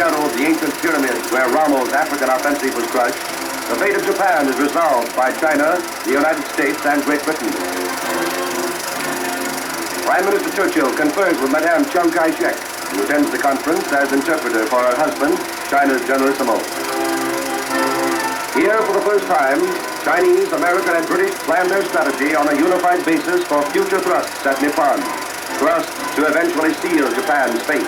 shadow of the ancient pyramids where Rommel's African offensive was crushed, the fate of Japan is resolved by China, the United States, and Great Britain. Prime Minister Churchill confers with Madame Chiang Kai-shek, who attends the conference as interpreter for her husband, China's Generalissimo. Here, for the first time, Chinese, American, and British plan their strategy on a unified basis for future thrusts at Nippon, thrusts to eventually seal Japan's fate.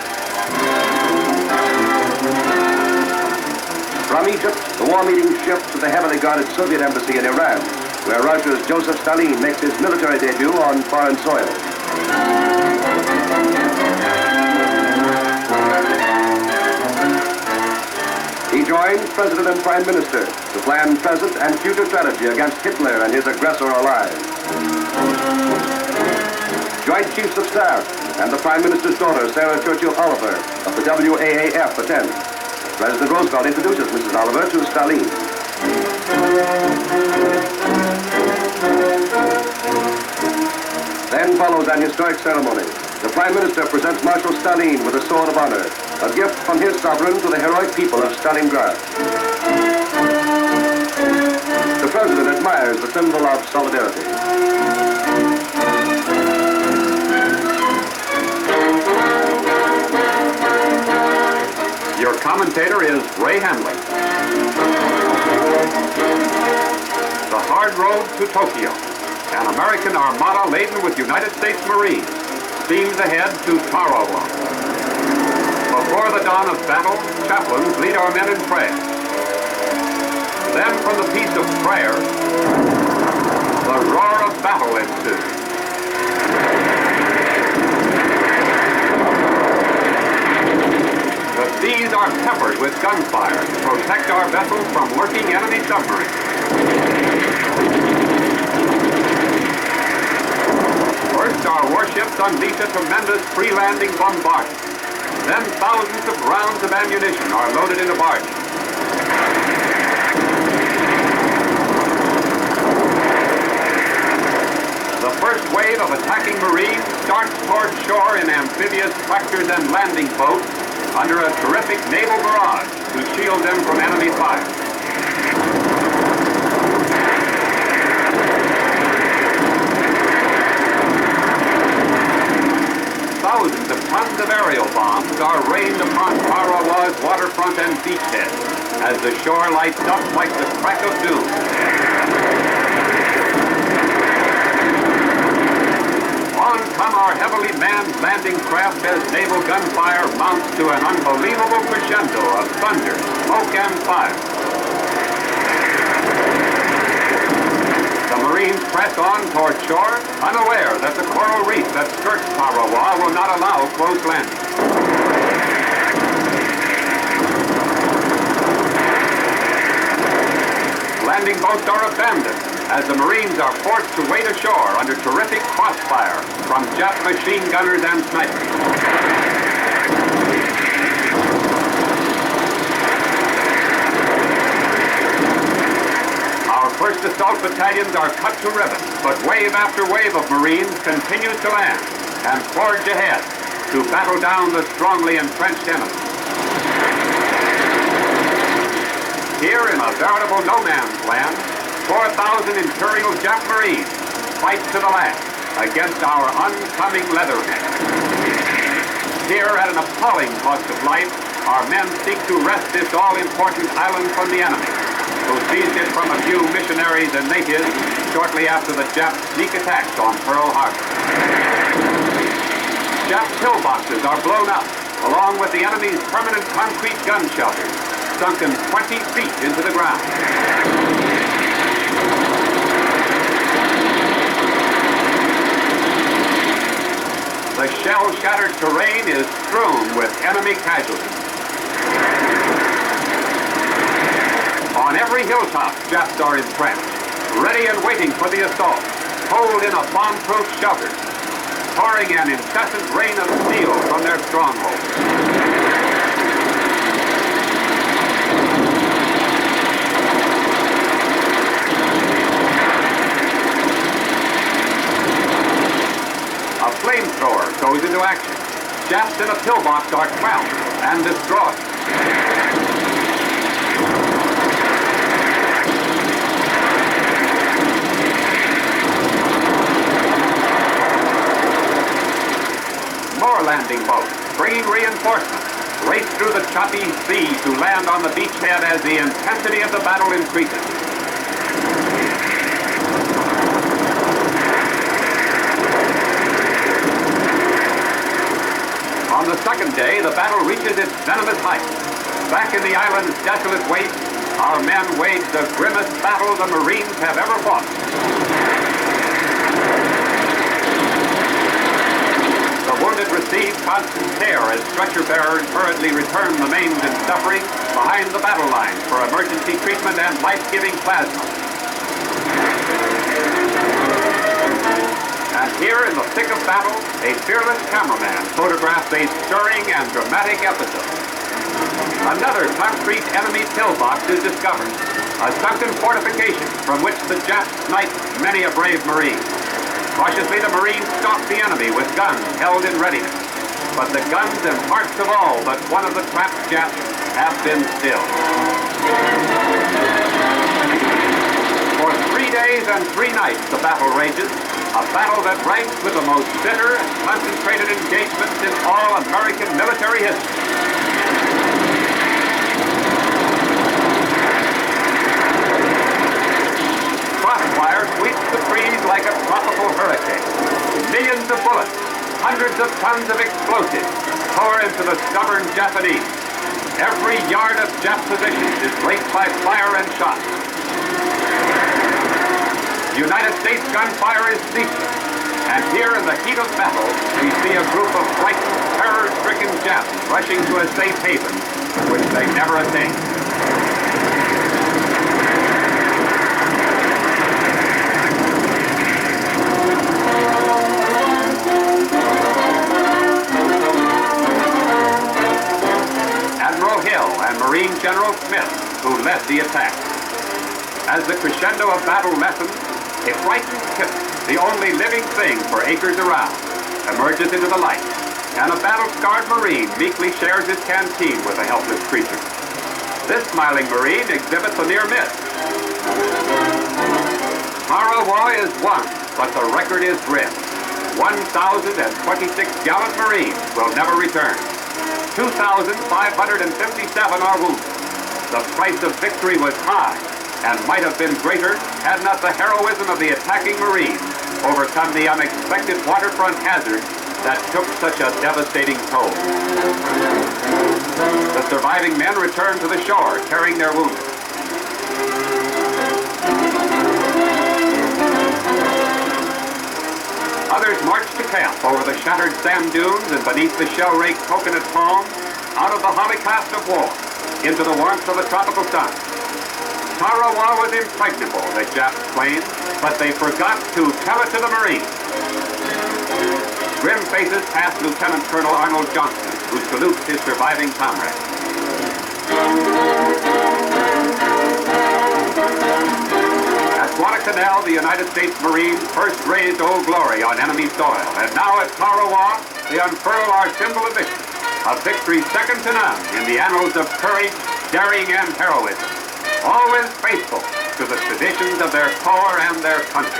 From Egypt, the war meeting shifts to the heavily guarded Soviet embassy in Iran, where Russia's Joseph Stalin makes his military debut on foreign soil. He joins President and Prime Minister to plan present and future strategy against Hitler and his aggressor allies. Joint Chiefs of Staff and the Prime Minister's daughter, Sarah Churchill Oliver, of the WAAF attend. President Roosevelt introduces Mrs. Oliver to Stalin. Then follows an historic ceremony. The Prime Minister presents Marshal Stalin with a Sword of Honor, a gift from his sovereign to the heroic people of Stalingrad. The President admires the symbol of solidarity. Your commentator is Ray Handley. The hard road to Tokyo. An American armada laden with United States Marines steams ahead to Tarawa. Before the dawn of battle, chaplains lead our men in prayer. Then from the peace of prayer, the roar of battle ensues. The seas are peppered with gunfire to protect our vessels from lurking enemy submarines. First, our warships unleash a tremendous free-landing bombardment. Then thousands of rounds of ammunition are loaded into barges. The first wave of attacking Marines starts toward shore in amphibious tractors and landing boats under a terrific naval barrage to shield them from enemy fire. Thousands of tons of aerial bombs are rained upon Tarawa's waterfront and beachhead as the shore lights up like the crack of doom. On come our heavily manned landing craft as naval gunfire mounts to an unbelievable crescendo of thunder, smoke, and fire. The Marines press on toward shore, unaware that the coral reef that skirts Tarawa will not allow close landing. Landing boats are abandoned as the Marines are forced to wade ashore under terrific crossfire from Jap machine gunners and snipers. Our first assault battalions are cut to ribbons, but wave after wave of Marines continues to land and forge ahead to battle down the strongly entrenched enemy. Here in a veritable no man's land, 4,000 Imperial Jap Marines fight to the last against our oncoming Leatherneck. Here, at an appalling cost of life, our men seek to wrest this all-important island from the enemy, who seized it from a few missionaries and natives shortly after the Jap sneak attacks on Pearl Harbor. Jap pillboxes are blown up, along with the enemy's permanent concrete gun shelters, sunken 20 feet into the ground. The shell-shattered terrain is strewn with enemy casualties. On every hilltop, Japs are entrenched, ready and waiting for the assault, holed in a bomb-proof shelter, pouring an incessant rain of steel from their strongholds. Flamethrower goes into action. Japs in a pillbox are trapped and destroyed. More landing boats, bringing reinforcements, race through the choppy sea to land on the beachhead as the intensity of the battle increases. On the second day, the battle reaches its venomous height. Back in the island's desolate waste, our men waged the grimmest battle the Marines have ever fought. The wounded received constant care as stretcher bearers hurriedly returned the maimed and suffering behind the battle lines for emergency treatment and life-giving plasma. And here in the thick of battle, a fearless cameraman photographs a stirring and dramatic episode. Another concrete enemy pillbox is discovered, a sunken fortification from which the Japs sniped many a brave Marine. Cautiously, the Marines stalked the enemy with guns held in readiness. But the guns and hearts of all but one of the trapped Japs have been stilled. For 3 days and 3 nights the battle rages, a battle that ranks with the most bitter and concentrated engagements in all American military history. Crossfire sweeps the trees like a tropical hurricane. Millions of bullets, hundreds of tons of explosives pour into the stubborn Japanese. Every yard of Jap positions is raked by fire and shot. United States gunfire is ceaseless, and here in the heat of battle, we see a group of frightened, terror-stricken Japs rushing to a safe haven, which they never attained. Admiral Hill and Marine General Smith, who led the attack. As the crescendo of battle lessens, a frightened kitten, the only living thing for acres around, emerges into the light, and a battle-scarred Marine meekly shares his canteen with a helpless creature. This smiling Marine exhibits a near miss. Tarawa is won, but the record is grim. 1,026 gallant Marines will never return. 2,557 are wounded. The price of victory was high, and might have been greater had not the heroism of the attacking Marines overcome the unexpected waterfront hazard that took such a devastating toll. The surviving men returned to the shore carrying their wounded. Others marched to camp over the shattered sand dunes and beneath the shell-raked coconut palms, out of the holocaust of war, into the warmth of a tropical sun. Tarawa was impregnable, the Japs claimed, but they forgot to tell it to the Marines. Grim faces past Lieutenant Colonel Arnold Johnston, who salutes his surviving comrades. At Guadalcanal, the United States Marines first raised Old Glory on enemy soil, and now at Tarawa, they unfurl our symbol of victory, a victory second to none in the annals of courage, daring, and heroism, always faithful to the traditions of their corps and their country.